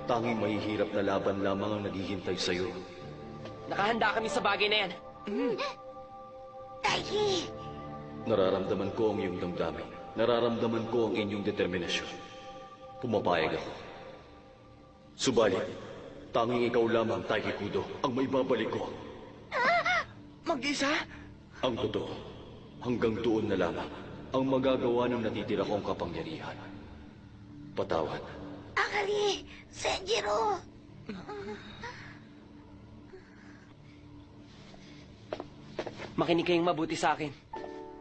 Tanging mahihirap na laban lamang ang naghihintay sa'yo. Nakahanda kami sa bagay na yan. Taiki! Nararamdaman ko ang iyong damdamin. Nararamdaman ko ang inyong determinasyon. Pumapayag ako. Subalit, tanging ikaw lamang, Taiki Kudo, ang maibabalik ko. Mag-isa? Ang totoo, hanggang doon na lamang ang magagawa ng natitira kong kapangyarihan. Patawad. Akari! Senjiro! Makinig kayong mabuti sa akin.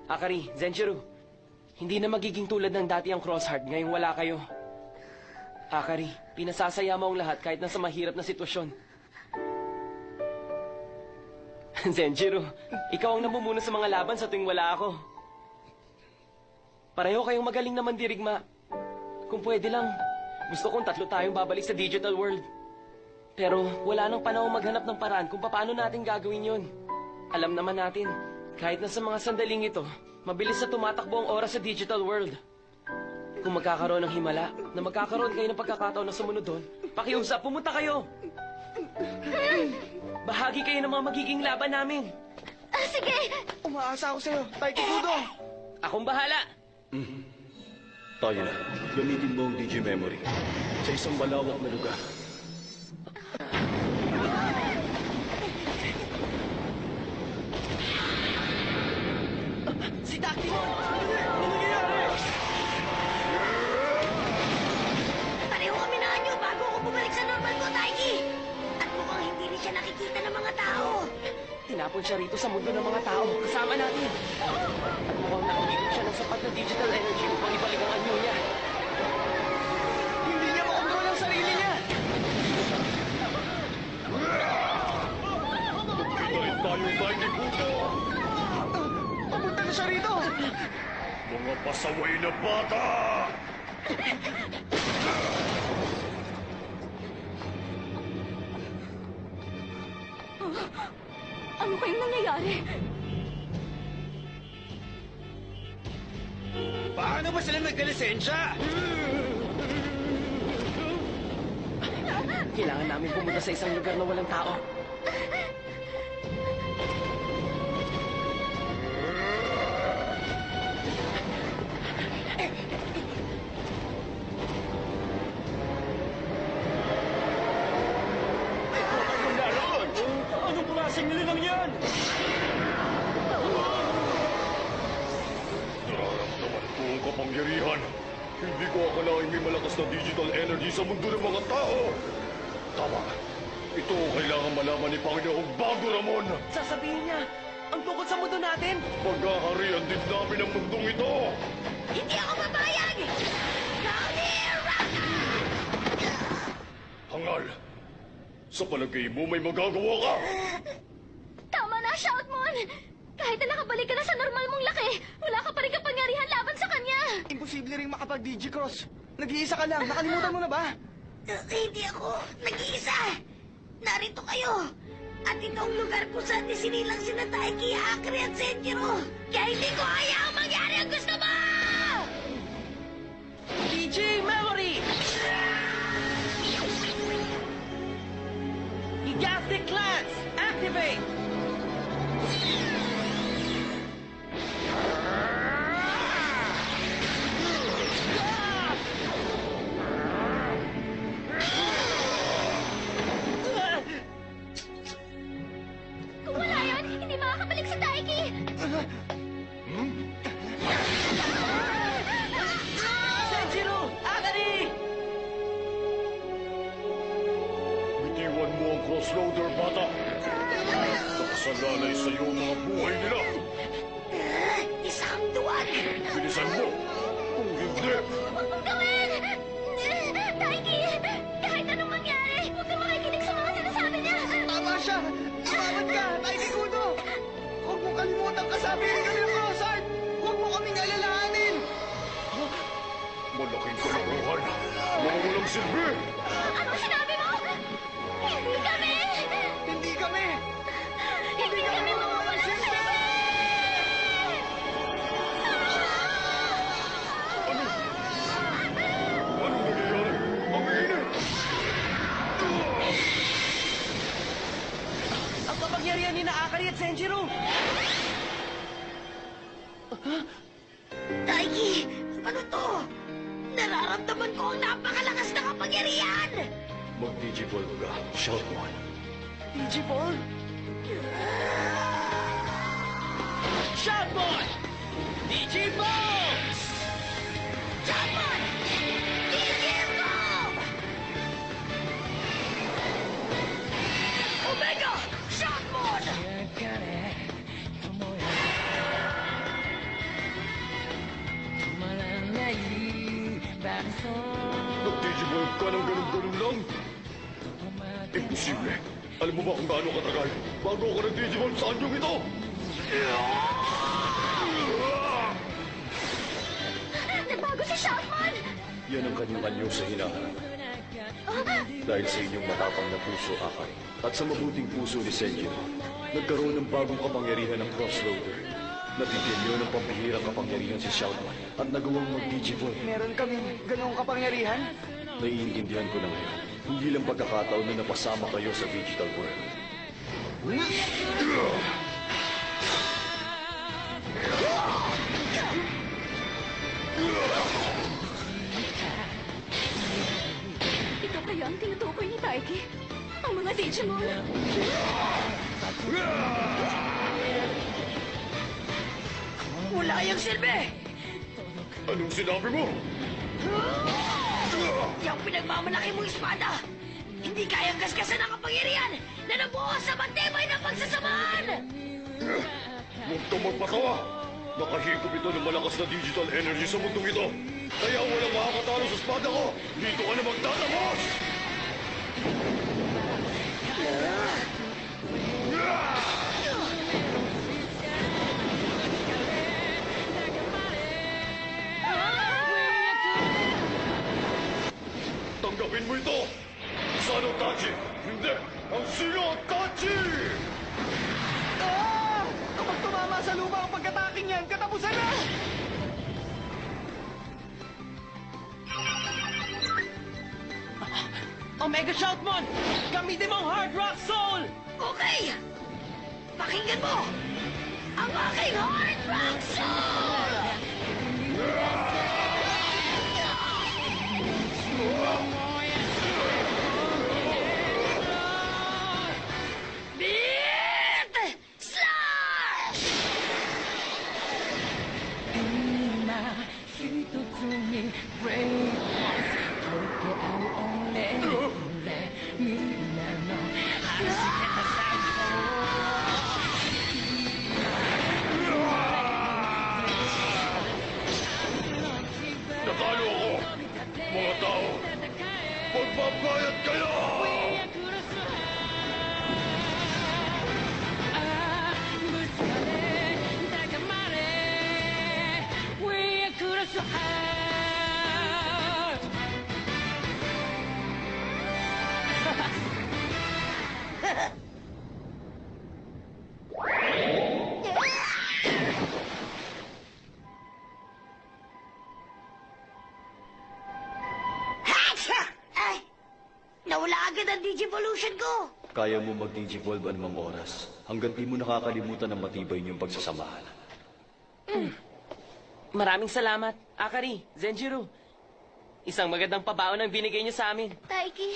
Akari, Zenjiro, hindi na magiging tulad ng dati ang Crossheart ngayong wala kayo. Akari, pinasasaya mo ang lahat kahit nasa mahirap na sitwasyon. Zenjiro, ikaw ang namumuno sa mga laban sa tuwing wala ako. Pareho kayong magaling na mandirigma. Kung pwede lang, gusto kong 3 tayong babalik sa digital world. Pero wala nang panahon maghanap ng paraan kung paano natin gagawin yon. Alam naman natin, kahit na sa mga sandaling ito, mabilis na tumatakbo ang oras sa digital world. Kung magkakaroon ng himala, na magkakaroon kayo ng pagkakataon na sumunod doon, pakiusap, pumunta kayo! Bahagi kayo ng mga magiging laban namin. Sige! Umaasa ako sa'yo, Taiki Kudo! Akong bahala! Tayo na, gamitin mo ang Digi-Memory sa isang malawak na lugar. Si Daktimon! Pareho kami na anyo bago ako bumalik sa normal ko, Taiki! At mukhang hindi rin siya nakikita ng mga tao. Tinapon siya rito sa mundo ng mga tao. Kasama natin. At mukhang nakikita siya ng sapat na digital energy upang ibalik ang anyo niya. Hindi niya makontrol ang sarili niya! Magkitayin tayo, Taiki Kudo! Papunta na siya rito! Mga pasaway na bata! Ano kayong nangyayari? Paano ba sila nagkalisensya? Kailangan namin pumunta sa isang lugar na walang tao. Anong klaseng nilinang yan? Nararamdaman ko ang kapangyarihan. Hindi ko akalain may malakas na digital energy sa mundo ng mga tao. Tama. Ito ang kailangan malaman ni Panginoong Bago Ramon. Sasabihin niya, ang tungkol sa mundo natin. Paghaharian din namin ang mundong ito. Hindi ako papayag! Hangal, sa palagay mo may magagawa ka. Tama na, Shoutmon! Kahit na nakabalik ka na sa normal mong laki, wala ka pa rin kapangyarihan laban sa kanya! Imposible rin makapag-Digicross. Nag-iisa ka lang, nakalimutan mo na ba? Hindi ako nag-iisa! Narito kayo! At ito ang lugar kung saan isinilang sina Taiki, Akari at Senjiro! Kaya hindi ko hayaang mangyari ang gusto mo! DJ Memory! Gigastic Lance! Activate! Kung wala yun, hindi makakabalik sa Taiki! Senjiro! Akari! Bitiwan mo ang crossroader, bata. Nakasalalay sa iyo ang mga buhay nila. Isang duwag! Bilisan mo. Kung hindi, Huwag mong gawin! Taiki! Kahit anong mangyari, huwag ka makikinig sa mga sinasabi niya! Tama siya! Tumawad ka, Taiki Kudo! Huwag mo kalimutan kasabihin kami ng Crossheart! Huwag mo kaming alalahanin! malaking kalokohan. Mga walang silbi. Anong sinabi mo? Hindi kami! Hindi kami! Hindi kami mawawalan sa silbi! Anong nangyayari? Ang init! na Akari at Senjiro! Taiki, ano to? Nararamdaman ko ang napakalakas na kapangyarihan! Mag-digivolve ka, Shoutmon. Digimon! Shoutmon! Digimon! Shoutmon! Digimon! Omega! Shoutmon! Mag-digivolve ka ng ganun-ganun lang? Imposible. Alam mo ba kung gaano katagal bago ako nag-digivolve sa anyong ito? Nagbago si Shoutmon! Yan ang kanyang anyo sa hinaharap. Dahil sa inyong matapang na puso, Akari, at sa mabuting puso ni Senjiro, nagkaroon ng bagong kapangyarihan ng Crossroader. Nabigyan niyo ng pambihirang kapangyarihan si Shoutman at nagawang mag-digivolve. Meron kami ganong kapangyarihan? Naiintindihan ko na ngayon. Hindi lang pagkakataon na napasama kayo sa digital world. Ito kaya ang tinutukoy ni Taiki? Ang mga Digimon? Wala yung silbi! Anong sinabi mo? Yung pinagmamalaki mong espada! Hindi kayang gaskasan ang kapangyarihan na nabuo sa matibay ng pagsasamahan! Huwag kang magpatawa! Nakahigop ito ng malakas na digital energy sa mundong ito. Kaya walang makakatalo sa espada ko. Dito ka na magtatapos! Tanggapin mo ito! Sano Tachi! Hindi! Ang Sino Tachi! Ah! Kapag tumama sa lupa ang pagkataking yan, katapusan na! Omega Shoutmon! Gamitin mo ang Hard Rock Soul! Okay! Pakinggan mo! Ang aking Hard Rock Soul! Beat! Slash! 今一つにブレイク溶け合うオレみんなの弾けた最 Natalo ako! Mga tao! Magbabayad kayo! Hacha! Ay! Nawala agad ang Digivolution ko! Kaya mo mag-digivolve anumang oras hanggang di mo nakakalimutan ng matibay niyong pagsasamahan. Maraming salamat, Akari, Zenjiro. Isang magandang pabaon ang binigay niyo sa amin. Taiki,